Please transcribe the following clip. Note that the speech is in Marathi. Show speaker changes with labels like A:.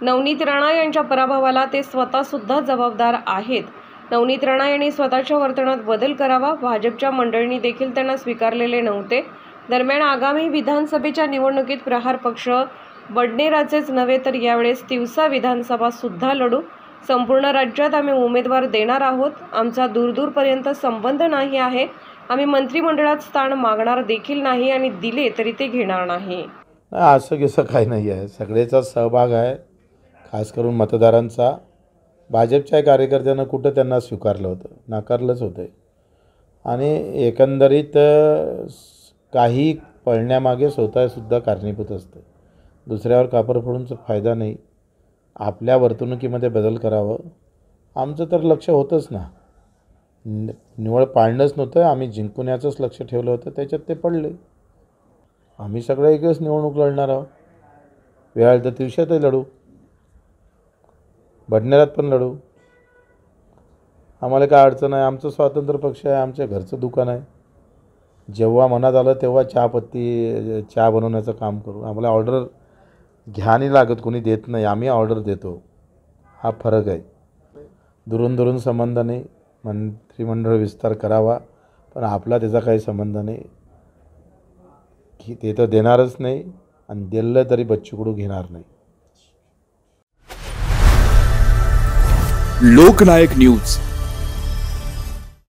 A: नवनीत राणा यांच्या पराभवाला ते स्वतःसुद्धा जबाबदार आहेत। नवनीत राणा यांनी स्वतःच्या वर्तनात बदल करावा। भाजपच्या मंडळींनी देखील त्यांना स्वीकारलेले नव्हते। दरम्यान आगामी विधानसभेच्या निवडणुकीत प्रहार पक्ष बडनेराचेच नव्हे तर यावेळेस तिवसा विधानसभा सुद्धा लढू। संपूर्ण राज्यात आम्ही उमेदवार देणार आहोत। आमचा दूरदूरपर्यंत संबंध नाही आहे। आम्ही मंत्रिमंडळात स्थान मागणार देखील नाही आणि दिले तरी ते घेणार नाही।
B: असं कसं काही नाही आहे, सगळेचा सहभाग आहे, खास करून मतदारांचा। भाजपच्या कार्यकर्त्यांना कुठं त्यांना स्वीकारलं होतं, नाकारलंच होतं। आणि एकंदरीत काही पळण्यामागे स्वतःसुद्धा कारणीभूत असतं। दुसऱ्यावर कापर फोडूनचा फायदा नाही। आपल्या वर्तणुकीमध्ये बदल करावं, आमचं तर लक्ष होतंच ना। निवड पाळणंच नव्हतं, आम्ही जिंकण्याचंच लक्ष ठेवलं होतं, त्याच्यात ते पडले। आम्ही सगळं एकच निवडणूक लढणार आहोत। वेळ आली तर तिवसातही लढू, बडनेरात पण लढू। आम्हाला काय अडचण आहे, आमचं स्वातंत्र्य पक्ष आहे, आमच्या घरचं दुकान आहे। जेव्हा मनात आलं तेव्हा चहा बनवण्याचं काम करू। आम्हाला ऑर्डर घ्या नाही लागत, कोणी देत नाही, आम्ही ऑर्डर देतो। हा फरक आहे। दुरून संबंध नाही। मंत्रिमंडळ विस्तार करावा, पण आपला त्याचा काही संबंध नाही। की ते तर देणारच नाही आणि दिलं तरी बच्चू कडू घेणार नाही।
C: लोकनायक न्यूज।